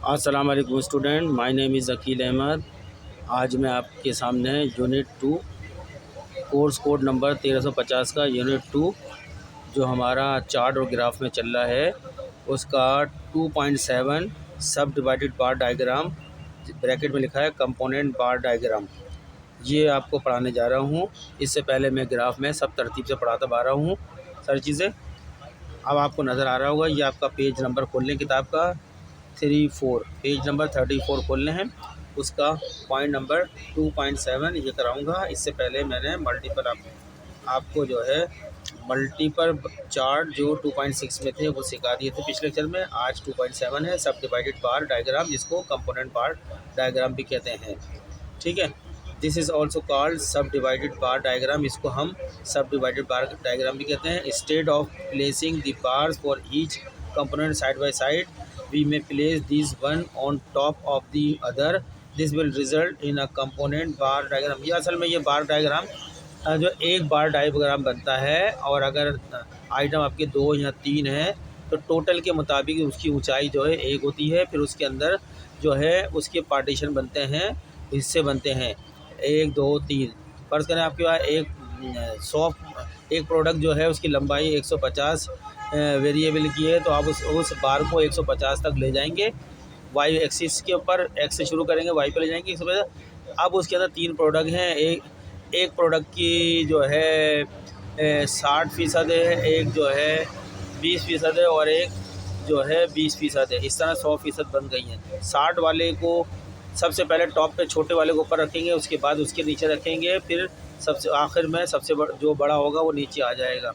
अस्सलाम वालेकुम student, my name is Aqeel Ahmed. आज मैं आपके सामने यूनिट 2 कोर्स कोड नंबर 1350 का यूनिट 2 जो हमारा चार्ट और ग्राफ में चल रहा है उसका 2.7 सब डिवाइडेड बार डायग्राम, ब्रैकेट में लिखा है कंपोनेंट बार डायग्राम, ये आपको पढ़ाने जा रहा हूँ। इससे पहले मैं ग्राफ में सब तरतीब से पढ़ाता आ रहा हूँ सारी चीज़ें। अब आपको नज़र आ रहा होगा, ये आपका पेज नंबर खोल लें किताब का 34, पेज नंबर 34 खोलने हैं। उसका पॉइंट नंबर 2.7 ये कराऊंगा। इससे पहले मैंने मल्टीपल आपको जो है मल्टीपल चार्ट जो 2.6 में थे वो सिखा दिए थे पिछले लेक्चर में। आज 2.7 है सब डिवाइडेड बार डायग्राम, जिसको कंपोनेंट बार डायग्राम भी कहते हैं। ठीक है, दिस इज़ ऑल्सो कॉल्ड सब डिवाइडेड बार डायग्राम, इसको हम सब डिवाइडेड बार डायग्राम भी कहते हैं। Instead of placing the bars for each component side by side, we may place these one on top of the other, this will result in a component bar diagram। ये असल में ये बार diagram जो एक बार diagram बनता है, और अगर आइटम आपके 2 या 3 हैं तो टोटल के मुताबिक उसकी ऊंचाई जो है 1 होती है। फिर उसके अंदर जो है उसके पार्टीशन बनते हैं, हिस्से बनते हैं 1 2 3। फर्ज करें आपके पास एक प्रोडक्ट जो है उसकी लंबाई 150 वेरिएबल की है, तो आप उस बार को 150 तक ले जाएंगे। वाई एक्सिस के ऊपर एक्स से शुरू करेंगे, वाई पे ले जाएंगे 150। अब उसके अंदर 3 प्रोडक्ट हैं, एक प्रोडक्ट की जो है 60% है, एक जो है 20% है, और एक जो है 20% है। इस तरह 100% बन गई हैं। 60 वाले को सबसे पहले टॉप पे छोटे वाले को ऊपर रखेंगे, उसके बाद उसके नीचे रखेंगे, फिर सबसे आखिर में जो बड़ा होगा वो नीचे आ जाएगा।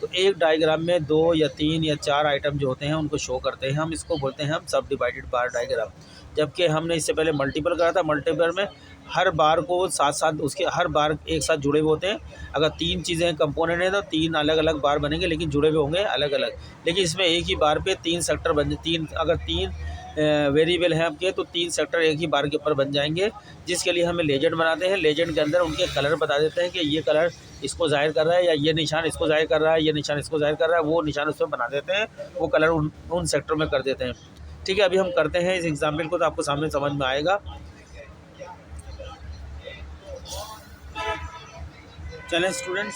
तो एक डायग्राम में 2 या 3 या 4 आइटम जो होते हैं उनको शो करते हैं हम, इसको बोलते हैं हम सब डिवाइडेड बार डायग्राम। जबकि हमने इससे पहले मल्टीपल करा था। मल्टीपल में हर बार को साथ साथ उसके हर बार एक साथ जुड़े हुए होते हैं। अगर 3 चीज़ें कंपोनेंट हैं तो 3 अलग अलग बार बनेंगे, लेकिन जुड़े हुए होंगे अलग अलग। लेकिन इसमें एक ही बार पे 3 सेक्टर बन 3 अगर 3 वेरिएबल हैं आपके, तो 3 सेक्टर एक ही बार के ऊपर बन जाएंगे, जिसके लिए हमें लेजेंड बनाते हैं। लेजेंड के अंदर उनके कलर बता देते हैं कि ये कलर इसको ज़ाहिर कर रहा है, या ये निशान इसको ज़ाहिर कर रहा है, ये निशान इसको ज़ाहिर कर रहा है। वो निशान उसमें बना देते हैं, वो कलर उन सेक्टर में कर देते हैं। ठीक है, अभी हम करते हैं इस एग्जाम्पल को, तो आपको सामने समझ में आएगा। चलें स्टूडेंट्स,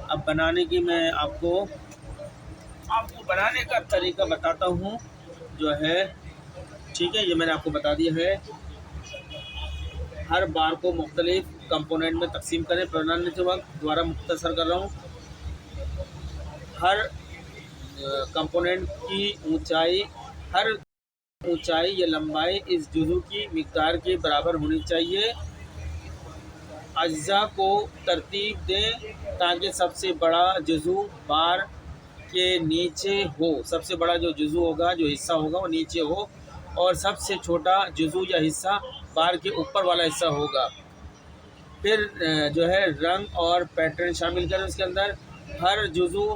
अब बनाने की मैं आपको बनाने का तरीका बताता हूँ जो है। ठीक है, ये मैंने आपको बता दिया है। हर बार को मुख्तलिफ कंपोनेंट में तकसीम करें। बनाने के वक्त दोबारा मुख्तसर कर रहा हूँ। हर कंपोनेंट की हर ऊंचाई या लंबाई इस जुज़ू की मिक़दार के बराबर होनी चाहिए। अज्जा को तरतीब दें ताकि सबसे बड़ा जुज़ू बार के नीचे हो। सबसे बड़ा जो जुज़ू होगा, जो हिस्सा होगा, वो नीचे हो, और सबसे छोटा जुज़ू या हिस्सा बार के ऊपर वाला हिस्सा होगा। फिर जो है रंग और पैटर्न शामिल करें उसके अंदर। हर जुज़ू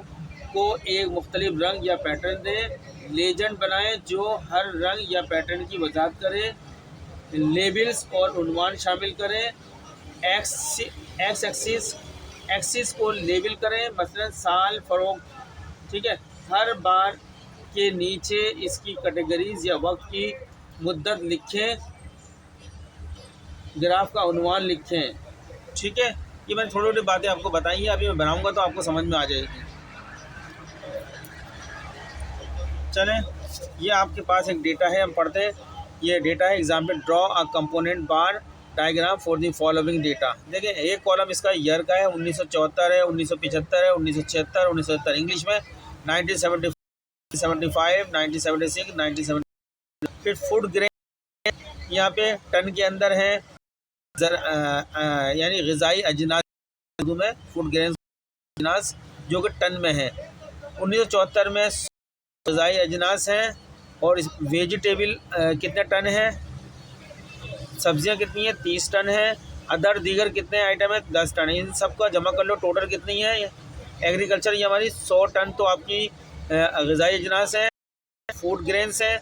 को एक मुख्तलिफ रंग या पैटर्न दें। लेजेंड बनाएं जो हर रंग या पैटर्न की वजाहत करे। लेबल्स और उन्वान शामिल करें। एक्स एक्सिस को लेबल करें, मसलन साल, फ़रोख्त। ठीक है, हर बार के नीचे इसकी कैटेगरीज या वक्त की मुद्दत लिखें। ग्राफ का उन्वान लिखें। ठीक है, ये मैंने थोड़ी थोड़ी बातें आपको बताई हैं, अभी मैं बनाऊंगा तो आपको समझ में आ जाएगी। चलें, ये आपके पास एक डेटा है, हम पढ़ते हैं। ये डेटा है example, draw a component bar diagram for the following data. देखिए, एक कॉलम इसका ईयर का है, 1974 है, 1975 है, 1976, 1970 इंग्लिश में, 1975, 1976, 1970। फिर फूड ग्रेन यहाँ पे टन के अंदर है, यानी ग़िज़ाई अजनास में फूड ग्रेन अजनास जो कि टन में है। 1974 में ग़िज़ाई अजनास हैं, और इस वेजिटेबल कितने टन है, सब्जियां कितनी है, 30 टन है। अदर दीगर कितने आइटम है, 10 टन। इन सब का जमा कर लो, टोटल कितनी है। एग्रीकल्चर ये हमारी 100 टन तो आपकी ग़िज़ाई अजनास है, फूड ग्रेन्स है।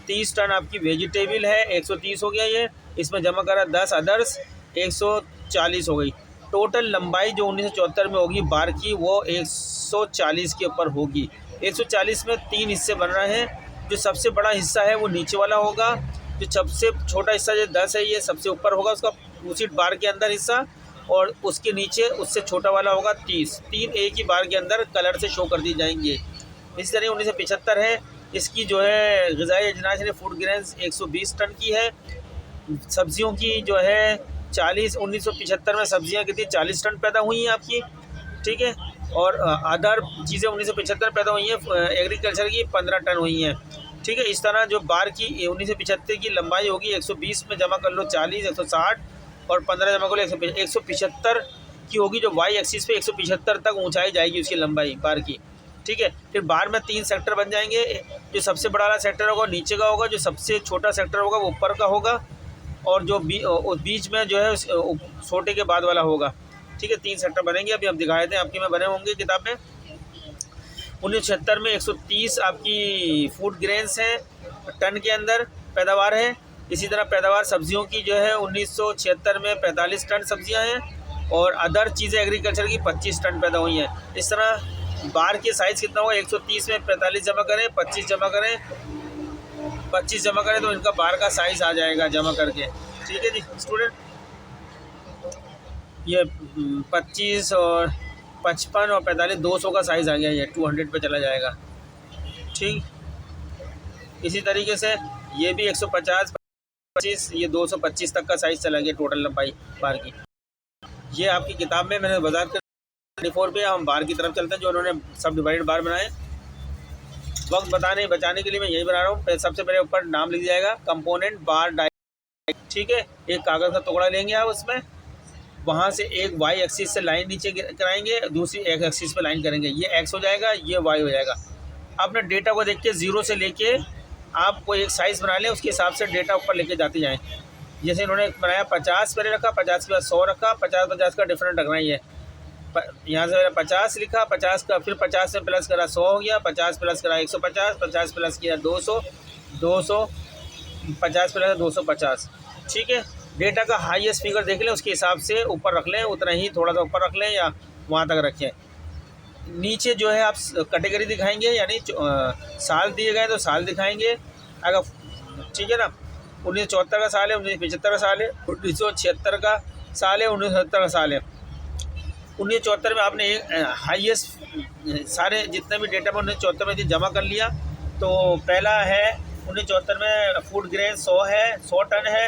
30 टन आपकी वेजिटेबल है, 130 हो गया ये। इसमें जमा करा 10 अदर्स, 140 हो गई। टोटल लंबाई जो 1974 में होगी बार की, वो 140 के ऊपर होगी। 140 में 3 हिस्से बन रहे हैं। जो सबसे बड़ा हिस्सा है वो नीचे वाला होगा, जो सबसे छोटा हिस्सा जो 10 है ये सबसे ऊपर होगा उसका उसी बार के अंदर हिस्सा, और उसके नीचे उससे छोटा वाला होगा 30। 3 एक ही बार के अंदर कलर से शो कर दी जाएंगे। इसी तरह 1975 है, इसकी जो है ग़िज़ाई अजनास यानी फूड ग्रेन्स 120 टन की है। सब्जियों की जो है 40, 1975 में सब्जियां कितनी 40 टन पैदा हुई हैं आपकी, ठीक है। और अदर चीज़ें 1975 पैदा हुई हैं एग्रीकल्चर की 15 टन हुई हैं, ठीक है। इस तरह जो बार की 1975 की लंबाई होगी 120 में जमा कर लो 40, 160 और 15 जमा कर लो 175 की होगी, जो वाई एक्सिस पे 175 तक ऊंचाई जाएगी उसकी लंबाई बार की, ठीक है। फिर बार में 3 सेक्टर बन जाएंगे। जो सबसे बड़ा वाला सेक्टर होगा नीचे का होगा, जो सबसे छोटा सेक्टर होगा वो ऊपर का होगा, और जो बीच में जो है छोटे के बाद वाला होगा, ठीक है। 3 सेक्टर बनेंगे। अभी हम दिखाए थे आपके में बने होंगे किताब में। 1976 में 130 आपकी फूड ग्रेन्स हैं टन के अंदर पैदावार है। इसी तरह पैदावार सब्जियों की जो है 1976 में 45 टन सब्जियां हैं, और अदर चीज़ें एग्रीकल्चर की 25 टन पैदा हुई हैं। इस तरह बार के साइज़ कितना होगा 130 में 45 जमा करें, 25 जमा करें, 25 जमा करें तो इनका बार का साइज़ आ जाएगा जमा करके, ठीक है जी स्टूडेंट। ये 25 और 55 और 45 200 का साइज़ आ गया, ये 200 पे चला जाएगा, ठीक। इसी तरीके से ये भी 150, 25, ये 225 तक का साइज़ चला गया टोटल लंबाई बार की। ये आपकी किताब में मैंने बाजार के 24 पे हम बार की तरफ चलते हैं, जो उन्होंने सब डिवाइडेड बार बनाए। वक्त बचाने के लिए मैं यही बना रहा हूँ। सबसे पहले ऊपर नाम लिख जाएगा कंपोनेंट बार डायग्राम, ठीक है। एक कागज़ का टुकड़ा लेंगे आप, उसमें वहाँ से एक वाई एक्सिस से लाइन नीचे कराएंगे, दूसरी एक्स एक्सिस पे लाइन करेंगे, ये एक्स हो जाएगा, ये वाई हो जाएगा। आपने डेटा को देख के 0 से लेके आप कोई एक साइज़ बना लें, उसके हिसाब से डेटा ऊपर लेके जाते जाएँ। जैसे इन्होंने बनाया 50 पहले रखा, 50 के बाद 100 रखा, 50 का डिफरेंट रखना ही है। यहाँ से मैंने 50 लिखा, 50 का फिर 50 से प्लस करा 100 हो गया, 50 प्लस करा 150, 50 प्लस किया 200, 50 प्लस 250, ठीक है। डेटा का हाईएस्ट फिगर देख लें, उसके हिसाब से ऊपर रख लें, उतना ही थोड़ा सा ऊपर रख लें या वहाँ तक रखें। नीचे जो है आप कैटेगरी दिखाएंगे, यानी साल दिए गए तो साल दिखाएंगे अगर, ठीक है ना। 1974 का साल है, 1975 का साल है, 1976 का साल है, 1970 का साल है। 1974 में आपने हाईएस्ट सारे जितने भी डेटा में 1974 में जमा कर लिया। तो पहला है 1974 में फूड ग्रेन 100 है, 100 टन है,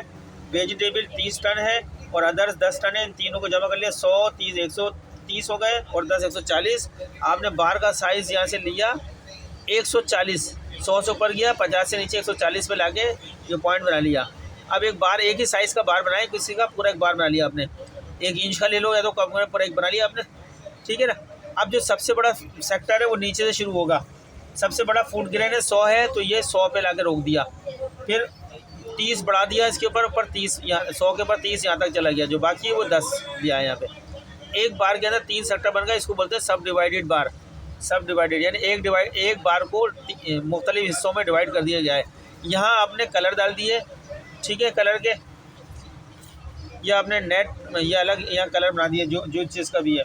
वेजिटेबल 30 टन है और अदर्स 10 टन है। इन तीनों को जमा कर लिया, 100, 30, 130 हो गए और 10, 140। आपने बार का साइज़ यहाँ से लिया 140, 100 से ऊपर गया, 50 से नीचे 140 पे लाके जो पॉइंट बना लिया। अब एक बार एक ही साइज़ का बार बनाए, किसी का पूरा एक बार बना लिया आपने, 1 इंच का ले लो या तो कम कर पूरा एक बना लिया आपने, ठीक है ना। अब जो सबसे बड़ा सेक्टर है वो नीचे से शुरू होगा। सबसे बड़ा फूड ग्रेन है 100 है, तो ये 100 पे लाके रोक दिया। फिर 30 बढ़ा दिया इसके ऊपर 30, यहाँ 100 के ऊपर 30 यहाँ तक चला गया, जो बाकी है वो 10 दिया है यहाँ पे। एक बार के अंदर 3 सेक्टर बन गया, इसको बोलते हैं सब डिवाइडेड बार। सब डिवाइडेड यानी एक बार को मुख्तलिफ हिस्सों में डिवाइड कर दिया जाए। यहाँ आपने कलर डाल दिए, ठीक है। कलर के या आपने नेट ये अलग यहाँ कलर बना दिए, जो चीज़ का भी है।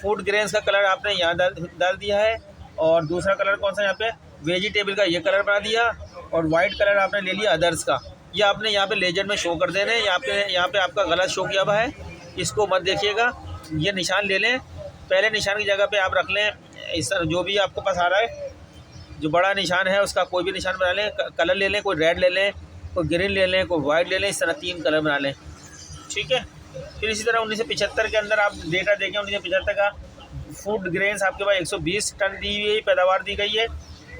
फूड ग्रेन्स का कलर आपने यहाँ डाल दिया है, और दूसरा कलर कौन सा यहाँ पे वेजिटेबल का ये कलर बना दिया, और वाइट कलर आपने ले लिया अदर्स का। ये आपने यहाँ पे लेजर में शो कर देना है। यहाँ पे आपका गलत शो किया हुआ है, इसको मत देखिएगा। ये निशान ले लें, पहले निशान की जगह पे आप रख लें इस तरह, जो भी आपको पास आ रहा है, जो बड़ा निशान है उसका कोई भी निशान बना लें। कलर ले लें, कोई रेड ले लें, कोई ग्रीन ले लें, कोई वाइट ले लें, इस तरह 3 कलर बना लें, ठीक है। फिर इसी तरह 1975 के अंदर आप डेटा देखें, 1975 का फूड ग्रेन्स आपके पास 120 टन दी हुई पैदावार दी गई है,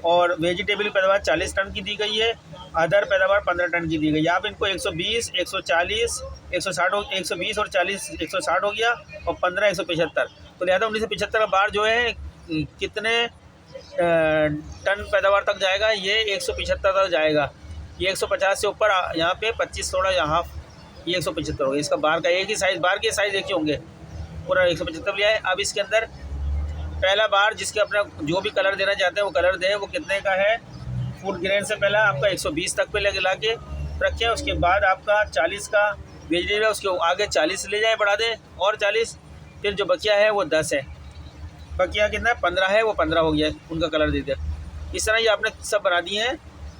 और वेजिटेबल पैदावार 40 टन की दी गई है, अदर पैदावार 15 टन की दी गई है। आप इनको 120, 140, 160, 120 और 40 160 हो गया, और 15 175। तो लिहाजा 1975 का बार जो है कितने टन पैदावार तक जाएगा, ये 175 तक जाएगा। ये 150 से ऊपर यहाँ पे 25 थोड़ा यहाँ, ये 175 हो गया। इसका बार का एक ही साइज़, बार के साइज़ एक ही होंगे, पूरा 175 लिया है। अब इसके अंदर पहला बार जिसके अपना जो भी कलर देना चाहते हैं वो कलर दें। वो कितने का है, फूड ग्रेन से पहला आपका 120 तक पे ला के रखें। उसके बाद आपका 40 का वेजिटेबल, उसके आगे 40 ले जाए, बढ़ा दें और 40। फिर जो बकिया है वो 10 है, बकिया कितना 15 है, वो 15 हो गया, उनका कलर दे दिया। इस तरह ये आपने सब बना दिए हैं।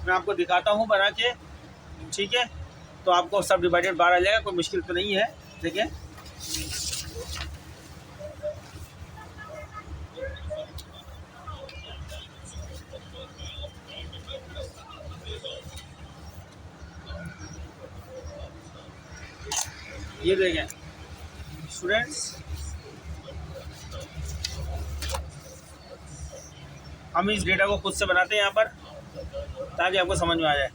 मैं आपको दिखाता हूँ बना के, ठीक है। तो आपको सब डिवाइडेड बार आ जाएगा, कोई मुश्किल तो नहीं है। देखिए ये देखें स्टूडेंट्स, हम इस डेटा को खुद से बनाते हैं यहाँ पर ताकि आपको समझ में आ जाए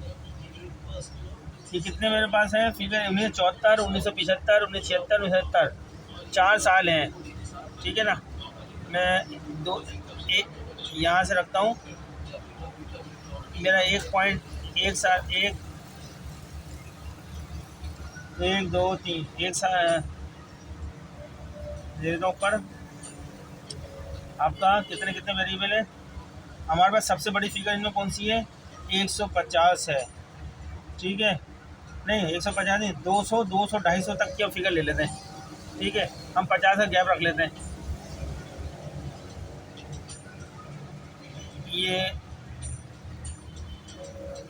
कि कितने मेरे पास है फिगर। 1974, 1975, 1976, 1977, 4 साल हैं, ठीक है ना। मैं दो एक यहाँ से रखता हूँ, मेरा 1.1 साल, 1 2 3 1 साल दे देता हूँ पर आपका कितने कितने वेरिएबल है। हमारे पास सबसे बड़ी फिगर इनमें कौन सी है, 150 है, ठीक है। नहीं 150 नहीं, 200, 200, 250 तक की फिगर ले लेते हैं, ठीक है। हम 50 का गैप रख लेते हैं। ये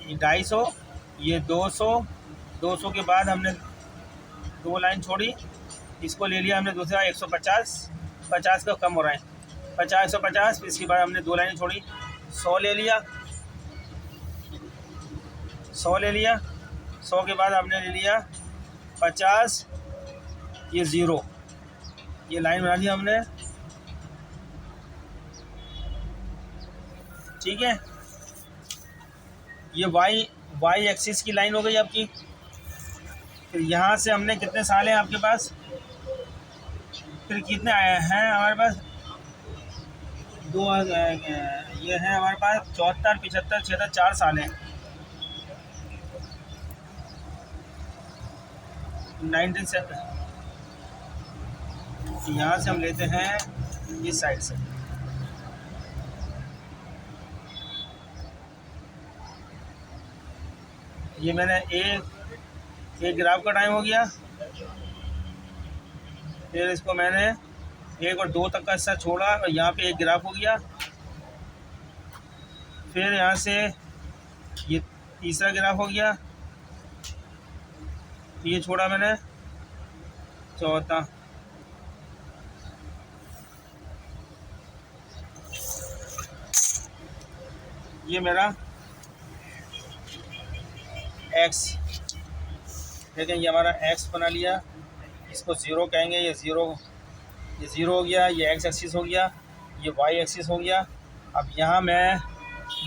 250, ये 200, 200 के बाद हमने 2 लाइन छोड़ी, इसको ले लिया हमने दूसरा 150, 50 का कम हो रहा है, 50, 150, इसके बाद हमने 2 लाइनें छोड़ी, 100 ले लिया, 100 ले लिया, 100 के बाद हमने ले लिया 50, ये 0, ये लाइन बना दी हमने, ठीक है। ये वाई एक्सिस की लाइन हो गई आपकी। फिर यहाँ से हमने कितने साल हैं आपके पास, फिर कितने आए हैं हमारे पास, ये है हमारे पास 74, 75, 76, 4 साल हैं। 1970 यहाँ से हम लेते हैं इस साइड से, ये मैंने एक ग्राफ का टाइम हो गया। फिर इसको मैंने 1 और 2 तक का हिस्सा छोड़ा और यहाँ पे एक ग्राफ हो गया। फिर यहाँ से ये तीसरा ग्राफ हो गया, ये छोड़ा मैंने, चौथा, ये मेरा एक्स, देखें ये हमारा एक्स बना लिया, इसको 0 कहेंगे, ये 0 हो गया, ये एक्स एक्सिस हो गया, ये वाई एक्सिस हो गया। अब यहाँ मैं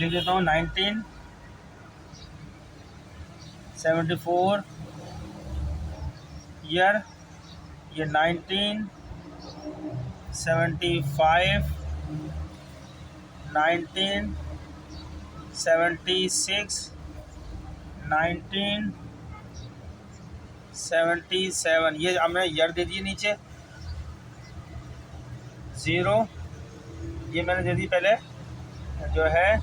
लिख देता हूँ 1974 ईयर, ये 1975, 1976, 1977, ये हमने ईयर दे दिए नीचे 0, ये मैंने दे दी पहले जो है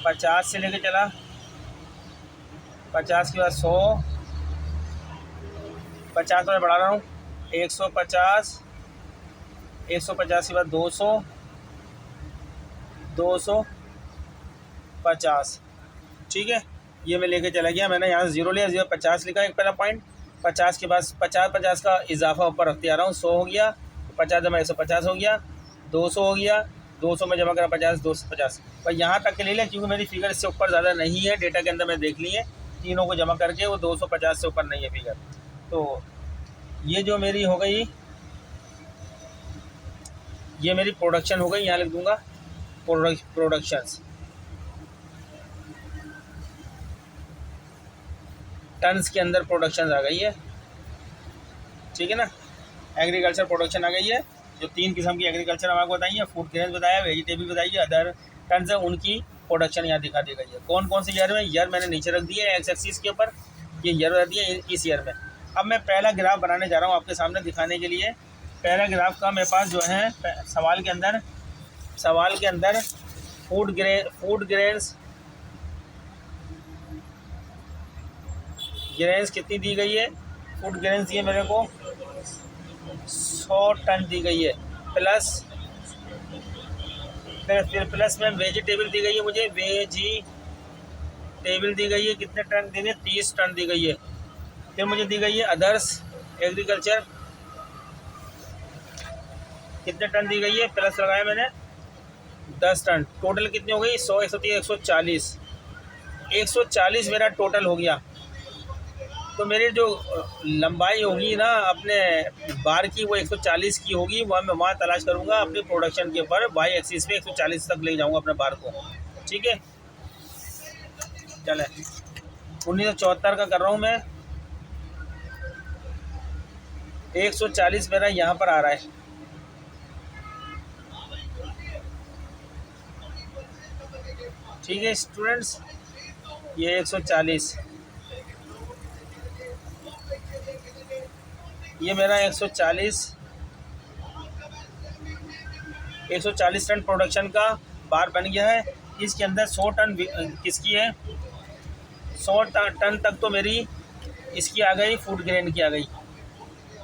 50 से लेके चला, 50 के बाद 100, 50 में बढ़ा रहा हूँ, 150, 150 के बाद 200, 250, ठीक है। ये मैं लेके चला गया, मैंने यहाँ 0 लिया, 50 लिखा एक पहला पॉइंट, 50 के बाद 50 का इजाफा ऊपर रखते आ रहा हूँ, 100 हो गया, 50 जमा 150 हो गया, 200 हो गया, 200 में जमा करा 50, 250, पर यहाँ तक के ले लिया क्योंकि मेरी फिगर इससे ऊपर ज़्यादा नहीं है, डेटा के अंदर मैं देख ली है, तीनों को जमा करके वो 250 से ऊपर नहीं है फिगर। तो ये जो मेरी हो गई, ये मेरी प्रोडक्शन हो गई, यहाँ लिख दूँगा प्रोडक्शंस, टन्स के अंदर प्रोडक्शन आ गई है, ठीक है ना। एग्रीकल्चर प्रोडक्शन आ गई है, जो 3 किस्म की एग्रीकल्चर हम आपको बताइए, फूड ग्रेन बताया, वेजिटेबल बताइए, अदर टन्स है, उनकी प्रोडक्शन यहाँ दिखा दी गई है। कौन कौन से ईयर में, ईयर मैंने नीचे रख दिया है एक्स एक्सिस के ऊपर, ये ईयर रख दिया इस ईयर में। अब मैं पहला ग्राफ बनाने जा रहा हूँ आपके सामने दिखाने के लिए। पहला ग्राफ का मेरे पास जो है सवाल के अंदर फूड ग्रेन्स कितनी दी गई है, फूड ग्रेन्स ये मेरे को 100 टन दी गई है, प्लस फिर प्लस में वेजिटेबल दी गई है मुझे, वेजिटेबल दी गई है, कितने टन दी गई है, 30 टन दी गई है। फिर मुझे दी गई है अदर्स एग्रीकल्चर, कितने टन दी गई है, प्लस लगाया मैंने 10 टन। टोटल कितनी हो गई, 100, 130, 140, 140 मेरा टोटल हो गया। तो मेरी जो लंबाई होगी ना अपने बार की, वो 140 की होगी। वह मैं वहाँ तलाश करूँगा अपनी प्रोडक्शन के ऊपर, वाई एक्सिस पे 140 तक ले जाऊँगा अपने बार को। ठीक है, चले 1974 का कर रहा हूँ मैं। 140 मेरा यहाँ पर आ रहा है। ठीक है स्टूडेंट्स, ये 140, ये मेरा 140 टन प्रोडक्शन का बार बन गया है। इसके अंदर 100 टन किसकी है, 100 टन तक तो मेरी इसकी आ गई, फूड ग्रेन की आ गई।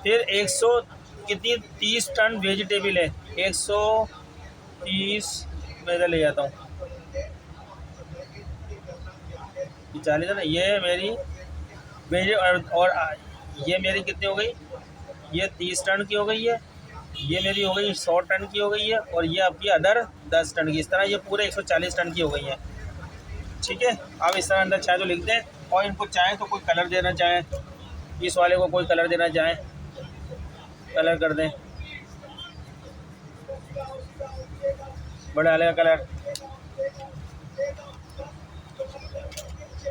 फिर 100 कितनी 30 टन वेजिटेबल है, 130 मैं इधर ले जाता हूँ, 40 है ना, ये मेरी वेज और ये मेरी कितनी हो गई, ये 30 टन की हो गई है, ये मेरी हो गई 100 टन की हो गई है, और ये आपकी अदर 10 टन की। इस तरह ये पूरे 140 टन की हो गई है। ठीक है, आप इस तरह अंदर चाहे तो लिख दें, और इनको चाहें तो कोई कलर देना चाहें, इस वाले को कोई कलर देना चाहें कलर कर दें, बड़े वाले का कलर,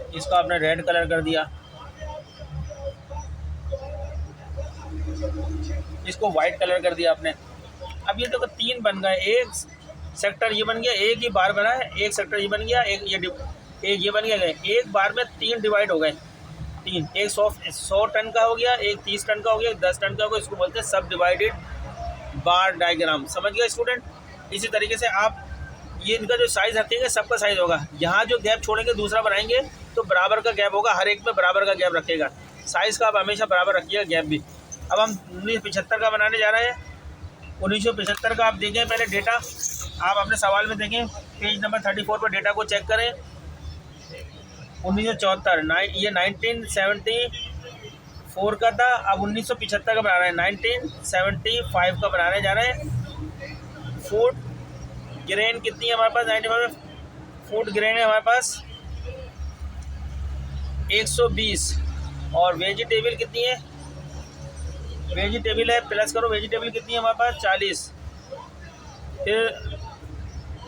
इसको आपने रेड कलर कर दिया, इसको वाइट कलर कर दिया आपने। अब ये देखो 3 बन गए, एक सेक्टर ये बन गया, एक ही बार बना है, एक सेक्टर ये बन गया, एक ये बन गया, एक बार में 3 डिवाइड हो गए, 3, एक 100 टन का हो गया, एक 30 टन का हो गया, एक 10 टन का हो गया। इसको बोलते हैं सब डिवाइडेड बार डायग्राम। समझ गया स्टूडेंट। इसी तरीके से आप ये इनका जो साइज़ रखेंगे सबका साइज़ होगा, यहाँ जो गैप छोड़ेंगे दूसरा बनाएंगे तो बराबर का गैप होगा, हर एक में बराबर का गैप रखेगा। साइज़ का आप हमेशा बराबर रखिएगा, गैप भी। अब हम 1975 का बनाने जा रहे हैं। 1975 का आप देखें पहले डेटा, आप अपने सवाल में देखें, पेज नंबर 34 पर डेटा को चेक करें। 1974 ये 1974 का था, अब 1975 का बना रहे हैं, 1975 का बनाने जा रहे हैं। फूड ग्रेन कितनी है हमारे पास, 95 में फूड ग्रेन है हमारे पास 120, और वेजिटेबल कितनी है, वेजिटेबल है, प्लस करो, वेजिटेबल कितनी है हमारे पास 40, फिर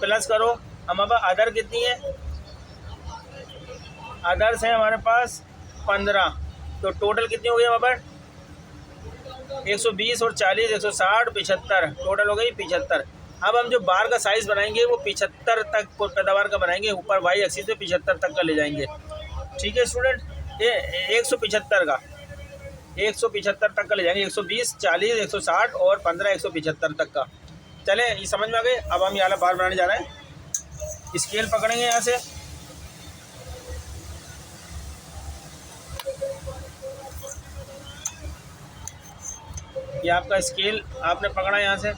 प्लस करो हमारे पास अदर कितनी है, अदर्स है हमारे पास 15, तो टोटल कितनी हो गई हमारे पास 120 और 40, 160, 75, टोटल हो गई 75। अब हम जो बार का साइज़ बनाएंगे वो 75 तक पैदावार का बनाएंगे, ऊपर वाई एक्सिस से 75 तक का ले जाएंगे। ठीक है स्टूडेंट, ये 175 का 175 तक का ले जाएंगे, 120, 40, 160 और 15, 175 तक का। चले ये समझ में आ गए। अब हम यहाँ बार बनाने जा रहे हैं। स्केल पकड़ेंगे यहाँ से, ये आपका स्केल आपने पकड़ा यहाँ से,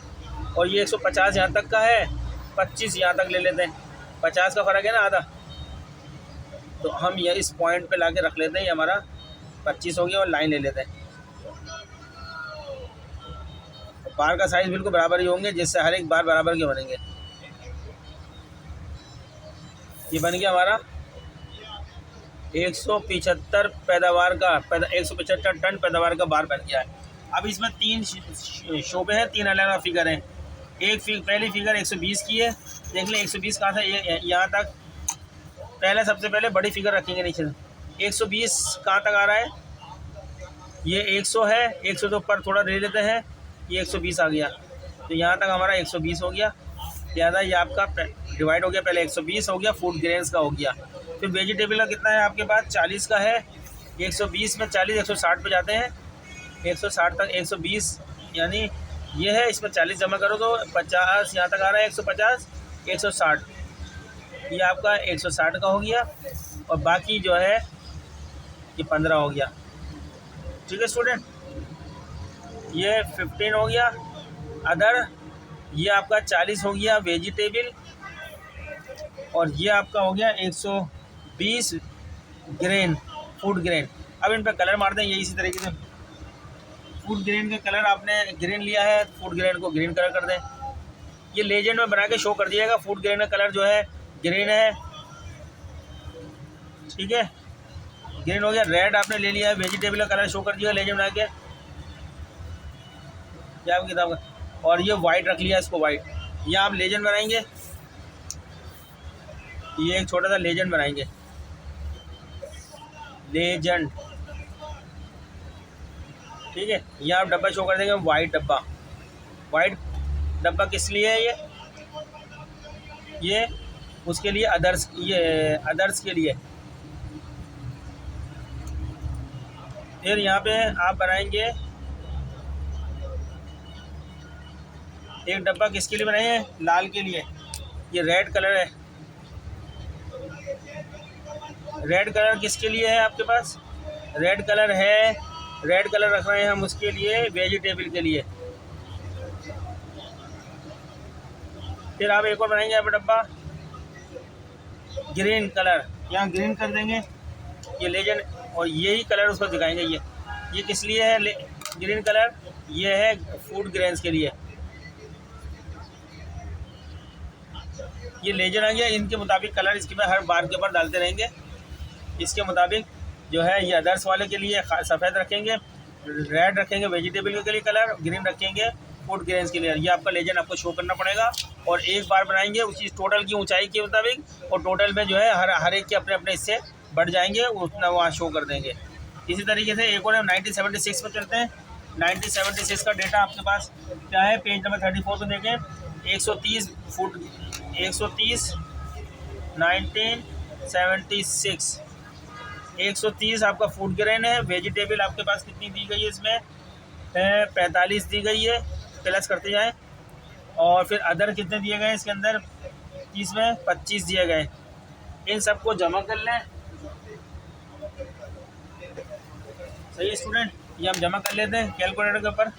और ये 150 यहाँ तक का है, 25 यहाँ तक ले लेते हैं, 50 का फ़र्क है ना आधा, तो हम ये इस पॉइंट पे लाके रख लेते हैं, ये हमारा 25 हो गया, और लाइन ले लेते हैं। बार का साइज़ बिल्कुल बराबर ही होंगे, जिससे हर एक बार बराबर के बनेंगे। ये बन गया हमारा 175 पैदावार का 175 टन पैदावार का बार बन गया है। अब इसमें 3 शोबे हैं, 3 अलग अलग फिगर हैं। पहली फिगर 120 की है, देख लें 120 कहाँ था, ये यहाँ तक। पहले सबसे पहले बड़ी फिगर रखेंगे नीचे, 120 कहाँ तक आ रहा है, ये 100 है, 100 तो ऊपर थोड़ा ले लेते हैं, ये 120 आ गया, तो यहाँ तक हमारा 120 हो गया। ज़्यादा ये आपका डिवाइड हो गया, पहले 120 हो गया, फूड ग्रेन्स का हो गया। फिर वेजिटेबल का कितना है आपके पास, 40 का है, 120 में 40 160 पे जाते हैं, 160 तक 120 यानी ये है, इसमें 40 जमा करो तो 50 यहाँ तक आ रहा है, 150 160, ये आपका 160 का हो गया, और बाकी जो है ये 15 हो गया। ठीक है स्टूडेंट, ये 15 हो गया। अदर ये आपका 40 हो गया वेजिटेबल, और ये आपका हो गया 120 ग्रेन फूड ग्रेन। अब इन पर कलर मार दें, ये इसी तरीके से फूड ग्रेन का कलर आपने ग्रीन लिया है, फूड ग्रेन को ग्रीन कलर कर दें। ये लेजेंड में बना के शो कर दिएगा, फूड ग्रेन का कलर जो है ग्रीन है, ठीक है, ग्रीन हो गया। रेड आपने ले लिया है, वेजिटेबल का कलर शो कर दिया लेजेंड बना के, क्या आपकी किताब का। और ये वाइट रख लिया, इसको वाइट। ये आप लेजेंड बनाएंगे, ये एक छोटा सा लेजेंड बनाएंगे, लेजेंड, ठीक है। यहाँ आप डब्बा शो कर देंगे, वाइट डब्बा। वाइट डब्बा किस लिए है ये उसके लिए अदर्स, ये अदर्स के लिए। फिर यहाँ पे आप बनाएंगे एक डब्बा, किसके लिए बनाए हैं, लाल के लिए। ये रेड कलर है, रेड कलर किसके लिए है आपके पास, रेड कलर है, रेड कलर रख रहे हैं हम उसके लिए, वेजिटेबल के लिए। फिर आप एक और बनाएंगे यहाँ पर डब्बा, ग्रीन कलर, यहाँ ग्रीन कर देंगे, ये लेजेंड, और यही कलर उसको दिखाएंगे। ये किस लिए है ग्रीन कलर, ये है फूड ग्रेन्स के लिए। ये लेजेंड आ गया, इनके मुताबिक कलर इसके में हर बार के ऊपर डालते रहेंगे। इसके मुताबिक जो है ये अदर्स वाले के लिए सफ़ेद रखेंगे, रेड रखेंगे वेजिटेबल के लिए कलर, ग्रीन रखेंगे फूड ग्रेन्स के लिए। ये आपका लेजेंड आपको शो करना पड़ेगा, और एक बार बनाएंगे उसी टोटल की ऊंचाई के मुताबिक, और टोटल में जो है हर एक के अपने अपने इससे बढ़ जाएंगे, उतना वहाँ शो कर देंगे। इसी तरीके से एक और 1976 पर चलते हैं। 1976 का डेटा आपके पास क्या है, पेज नंबर 34 पर देखें। 130 फुट, 130 1976 130 आपका फूड ग्रेन है। वेजिटेबल आपके पास कितनी दी गई है, इसमें 45 दी गई है, प्लस करते जाएं। और फिर अदर कितने दिए गए इसके अंदर, इसमें 25 दिए गए। इन सबको जमा कर लें, सही है स्टूडेंट। ये हम जमा कर लेते हैं कैलकुलेटर के ऊपर।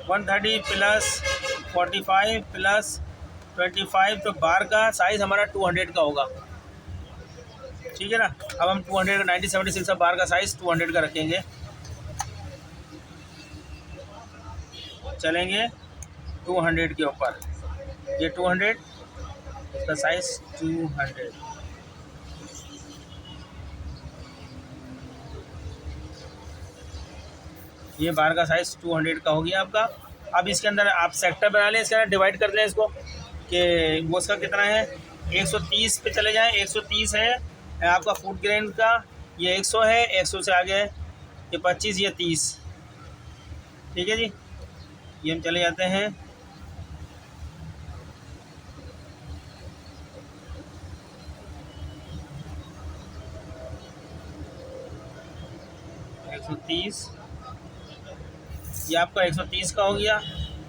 130 प्लस 45 प्लस 25, तो बार का साइज़ हमारा 200 का होगा, ठीक है ना। अब हम 200 का 1976 का बार का साइज़ 200 का रखेंगे, चलेंगे 200 के ऊपर। ये 200 का साइज़ 200, ये बार का साइज़ 200 का हो गया आपका। अब इसके अंदर आप सेक्टर बना लें, इसके अंदर डिवाइड कर लें इसको कि वो उसका कितना है। 130 पे चले जाएं, 130 है आपका फूड ग्रेन का, ये 100 है, 100 से आगे ये 25, ये 30, ठीक है जी। ये हम चले जाते हैं 130, ये आपका 130 का हो गया।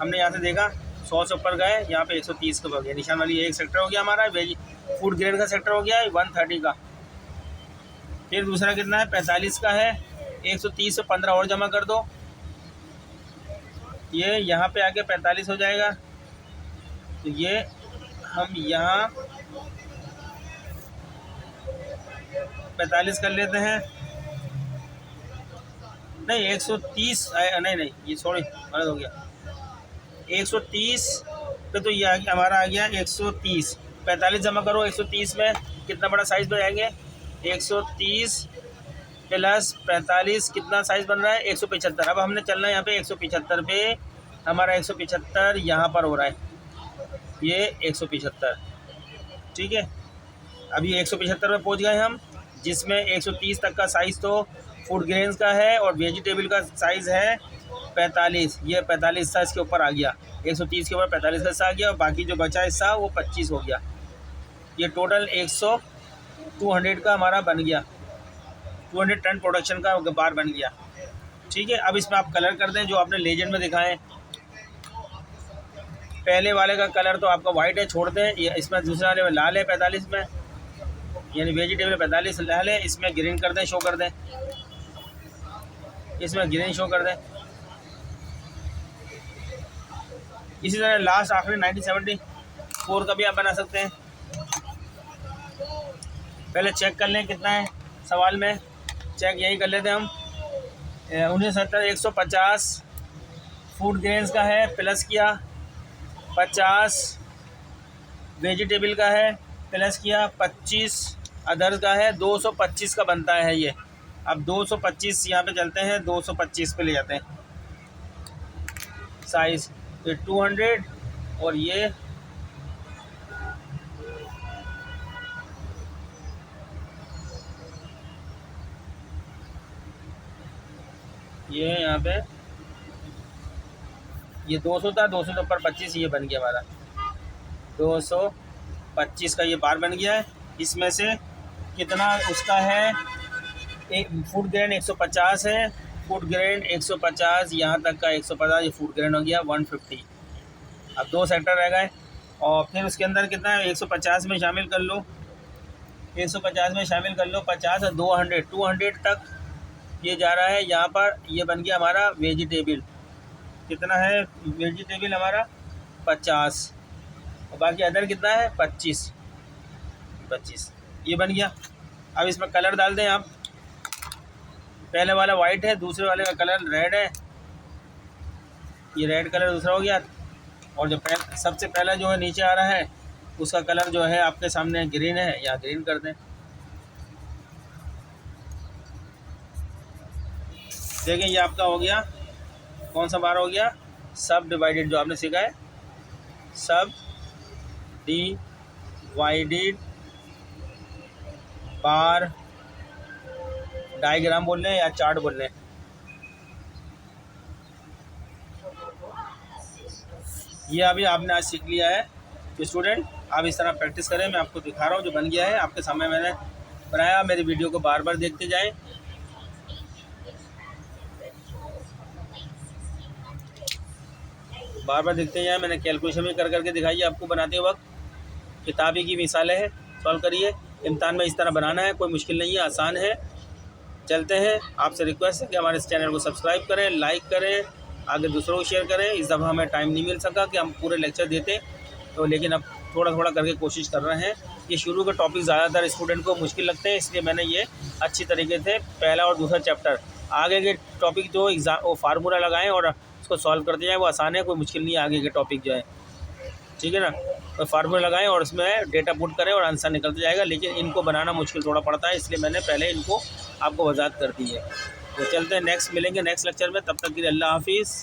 हमने यहाँ से देखा 100 से ऊपर गए, यहाँ पे 130 का हो गया, निशान वाली एक सेक्टर हो गया हमारा। वेज फूड ग्रेड का सेक्टर हो गया 130 का। फिर दूसरा कितना है, 45 का है। 130 से 15 और जमा कर दो, ये यहाँ पे आके 45 हो जाएगा। तो ये हम यहाँ 45 कर लेते हैं। नहीं 130 नहीं ये सॉरी गलत हो गया। 130 पे तो ये हमारा आ गया 130। 45 जमा करो, 130 में कितना बड़ा साइज़ बनाएंगे, 130 प्लस 45 कितना साइज़ बन रहा है, 175। अब हमने चलना है यहाँ पे 175 पे, हमारा 175 यहाँ पर हो रहा है, ये 175, ठीक है। अभी 175 पे पहुँच गए हम, जिसमें 130 तक का साइज़ तो फूड ग्रेन्स का है और वेजिटेबल का साइज़ है 45। ये 45 साइज़ के ऊपर आ गया, 130 के ऊपर 45 का हिस्सा आ गया, और बाकी जो बचा हिस्सा वो 25 हो गया। ये टोटल 200 का हमारा बन गया, 200 टन प्रोडक्शन का बार बन गया, ठीक है। अब इसमें आप कलर कर दें जो आपने लेजेंड में दिखाएं। पहले वाले का कलर तो आपका वाइट है, छोड़ दें। ये इसमें दूसरे वाले में लाल है 45 में, यानी वेजिटेबल 45 लाल है, इसमें ग्रीन कर दें, शो कर दें, इसमें ग्रीन शो कर दें। इसी तरह लास्ट आखिरी 1974 का भी आप बना सकते हैं। पहले चेक कर लें कितना है सवाल में, चेक यही कर लेते हैं हम। 1970 150 फूड ग्रेन्स का है, प्लस किया 50 वेजिटेबल का है, प्लस किया 25 अदर्स का है, 225 का बनता है ये। अब 225 यहाँ पे चलते हैं, 225 पे ले जाते हैं साइज़, ये 200 और ये है यहाँ पे, ये 200 था, 200 के ऊपर 25, ये बन गया हमारा 225 का ये बार बन गया है। इसमें से कितना उसका है, एक फूड ग्रेन 150 है, फूड ग्रेन 150 यहाँ तक का 150, ये फूड ग्रेन हो गया 150। अब 2 सेक्टर रह गए और फिर उसके अंदर कितना है 150 में शामिल कर लो, 150 में शामिल कर लो 50 और 200 तक ये जा रहा है। यहाँ पर ये बन गया हमारा वेजिटेबल, कितना है वेजिटेबल हमारा 50 और बाकी अदर कितना है 25, ये बन गया। अब इसमें कलर डाल दें आप, पहले वाला वाइट है, दूसरे वाले का कलर रेड है, ये रेड कलर दूसरा हो गया। और जो सबसे पहला जो है नीचे आ रहा है उसका कलर जो है आपके सामने ग्रीन है, या ग्रीन कर दें। देखिए ये आपका हो गया, कौन सा बार हो गया, सब डिवाइडेड, जो आपने सीखा है सब डिवाइडेड बार, डायग्राम बोल लें या चार्ट बोल लें। ये अभी आपने आज सीख लिया है। तो स्टूडेंट आप इस तरह प्रैक्टिस करें, मैं आपको दिखा रहा हूँ जो बन गया है आपके सामने मैंने बनाया। मेरी वीडियो को बार बार देखते जाएं। बार बार देखते जाएं, मैंने कैलकुलेशन भी कर करके दिखाई है आपको बनाते वक्त। किताबी की मिसालें हैं, सॉल्व करिए। इम्तिहान में इस तरह बनाना है, कोई मुश्किल नहीं है, आसान है। चलते हैं, आपसे रिक्वेस्ट है कि हमारे इस चैनल को सब्सक्राइब करें, लाइक करें, आगे दूसरों को शेयर करें। इस दफ़ा हमें टाइम नहीं मिल सका कि हम पूरे लेक्चर देते, तो लेकिन अब थोड़ा थोड़ा करके कोशिश कर रहे हैं। ये शुरू के टॉपिक ज़्यादातर स्टूडेंट को मुश्किल लगते हैं, इसलिए मैंने ये अच्छी तरीके से पहला और दूसरा चैप्टर, आगे के टॉपिक जो एग्ज़ाम वो फार्मूला लगाएं और उसको सॉल्व करते जाएँ, वो आसान है, कोई मुश्किल नहीं है। आगे के टॉपिक जो है, ठीक है ना, तो फार्मूला लगाएं और उसमें डेटा पुट करें और आंसर निकलता जाएगा। लेकिन इनको बनाना मुश्किल थोड़ा पड़ता है, इसलिए मैंने पहले इनको आपको वजाहत कर दी है। तो चलते हैं, नेक्स्ट मिलेंगे नेक्स्ट लेक्चर में, तब तक के लिए अल्लाह हाफिज़।